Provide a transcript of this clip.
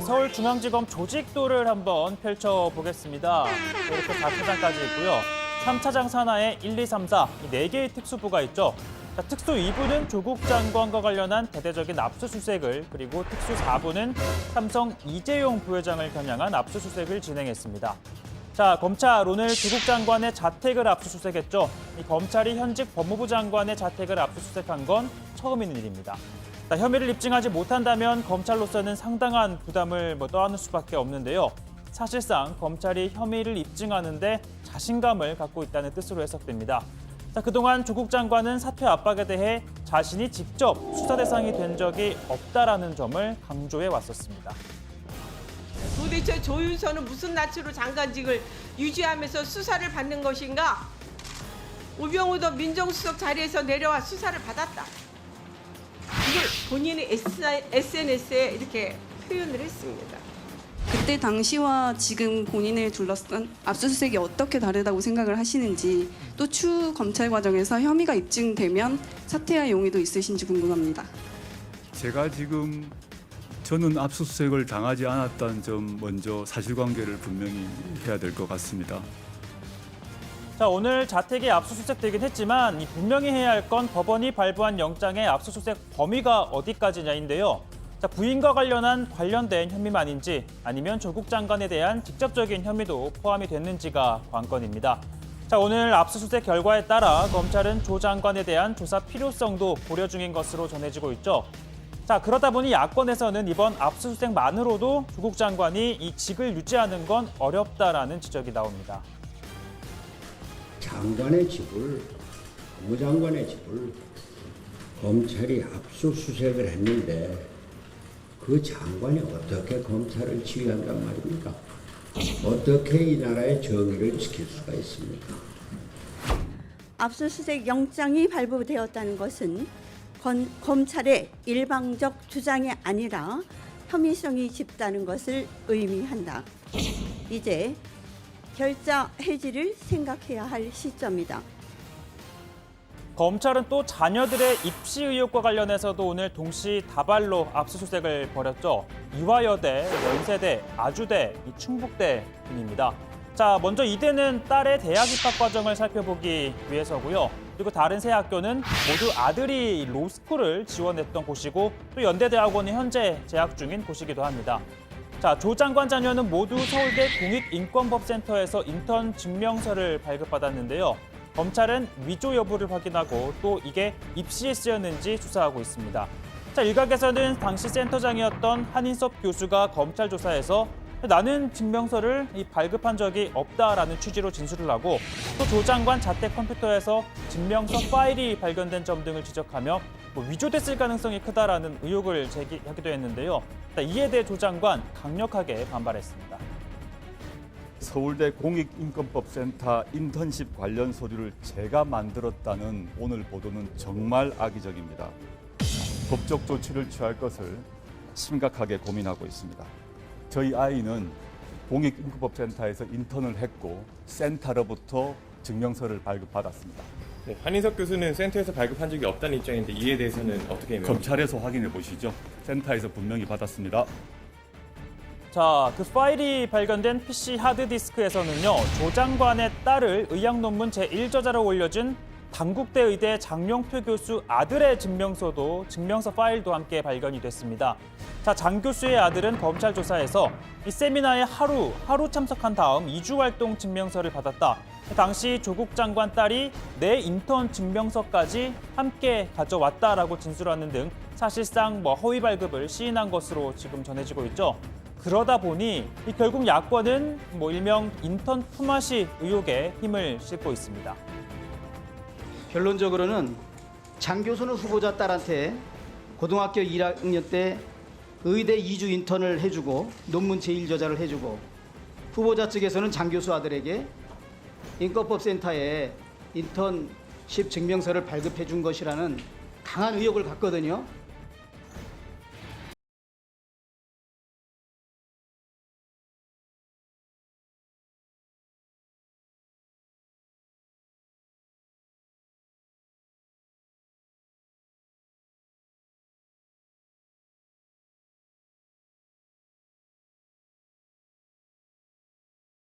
서울중앙지검 조직도를 한번 펼쳐보겠습니다. 이렇게 4차장까지 있고요. 3차장 산하에 1, 2, 3, 4, 이 4개의 특수부가 있죠. 자, 특수 2부는 조국 장관과 관련한 대대적인 압수수색을, 그리고 특수 4부는 삼성 이재용 부회장을 겨냥한 압수수색을 진행했습니다. 자, 검찰 오늘 조국 장관의 자택을 압수수색했죠. 이 검찰이 현직 법무부 장관의 자택을 압수수색한 건 처음 있는 일입니다. 자, 혐의를 입증하지 못한다면 검찰로서는 상당한 부담을 떠안을 수밖에 없는데요. 사실상 검찰이 혐의를 입증하는데 자신감을 갖고 있다는 뜻으로 해석됩니다. 자, 그동안 조국 장관은 사퇴 압박에 대해 자신이 직접 수사 대상이 된 적이 없다라는 점을 강조해 왔었습니다. 도대체 조윤선은 무슨 낯으로 장관직을 유지하면서 수사를 받는 것인가? 우병우도 민정수석 자리에서 내려와 수사를 받았다. 이걸 본인의 SNS에 이렇게 표현을 했습니다. 그때 당시와 지금 본인을 둘러싼 압수수색이 어떻게 다르다고 생각을 하시는지, 또 추후 검찰 과정에서 혐의가 입증되면 사퇴할 용의도 있으신지 궁금합니다. 제가 지금 저는 압수수색을 당하지 않았다는 점 먼저 사실관계를 분명히 해야 될 것 같습니다. 자, 오늘 자택이 압수수색되긴 했지만 분명히 해야 할 건 법원이 발부한 영장의 압수수색 범위가 어디까지냐인데요. 자, 부인과 관련된 혐의만인지 아니면 조국 장관에 대한 직접적인 혐의도 포함이 됐는지가 관건입니다. 자, 오늘 압수수색 결과에 따라 검찰은 조 장관에 대한 조사 필요성도 고려 중인 것으로 전해지고 있죠. 자, 그러다 보니 야권에서는 이번 압수수색만으로도 조국 장관이 이 직을 유지하는 건 어렵다라는 지적이 나옵니다. 장관의 집을, 법무장관의 집을 검찰이 압수수색을 했는데 그 장관이 어떻게 검찰을 지휘한단 말입니까? 어떻게 이 나라의 정의를 지킬 수가 있습니까? 압수수색 영장이 발부되었다는 것은 검찰의 일방적 주장이 아니라 혐의성이 짙다는 것을 의미한다. 이제 결자 해지를 생각해야 할 시점이다. 검찰은 또 자녀들의 입시 의혹과 관련해서도 오늘 동시다발로 압수수색을 벌였죠. 이화여대, 연세대, 아주대, 충북대 등입니다. 자, 먼저 이대는 딸의 대학 입학 과정을 살펴보기 위해서고요. 그리고 다른 세 학교는 모두 아들이 로스쿨을 지원했던 곳이고, 또 연대대학원이 현재 재학 중인 곳이기도 합니다. 자, 조 장관 자녀는 모두 서울대 공익인권법센터에서 인턴 증명서를 발급받았는데요. 검찰은 위조 여부를 확인하고 또 이게 입시에 쓰였는지 조사하고 있습니다. 자, 일각에서는 당시 센터장이었던 한인섭 교수가 검찰 조사에서 나는 증명서를 발급한 적이 없다라는 취지로 진술을 하고, 또 조 장관 자택 컴퓨터에서 증명서 파일이 발견된 점 등을 지적하며 위조됐을 가능성이 크다라는 의혹을 제기하기도 했는데요. 이에 대해 조 장관 강력하게 반발했습니다. 서울대 공익인권법센터 인턴십 관련 서류를 제가 만들었다는 오늘 보도는 정말 악의적입니다. 법적 조치를 취할 것을 심각하게 고민하고 있습니다. 저희 아이는 공익인권법센터에서 인턴을 했고 센터로부터 증명서를 발급받았습니다. 네, 한인석 교수는 센터에서 발급한 적이 없다는 입장인데 이에 대해서는 어떻게 검찰에서 확인해 보시죠. 센터에서 분명히 받았습니다. 자, 그 파일이 발견된 PC 하드디스크에서는요, 조 장관의 딸을 의학 논문 제1저자로 올려준 당국대 의대 장용표 교수 아들의 증명서 파일도 함께 발견이 됐습니다. 자, 장 교수의 아들은 검찰 조사에서 이 세미나에 하루 참석한 다음 2주 활동 증명서를 받았다. 당시 조국 장관 딸이 내 인턴 증명서까지 함께 가져왔다라고 진술하는 등 사실상 허위 발급을 시인한 것으로 지금 전해지고 있죠. 그러다 보니 결국 야권은 일명 인턴 품앗이 의혹에 힘을 싣고 있습니다. 결론적으로는 장 교수는 후보자 딸한테 고등학교 1학년 때 의대 2주 인턴을 해주고 논문 제1저자를 해주고, 후보자 측에서는 장 교수 아들에게 인권법센터에 인턴십 증명서를 발급해 준 것이라는 강한 의혹을 갖거든요.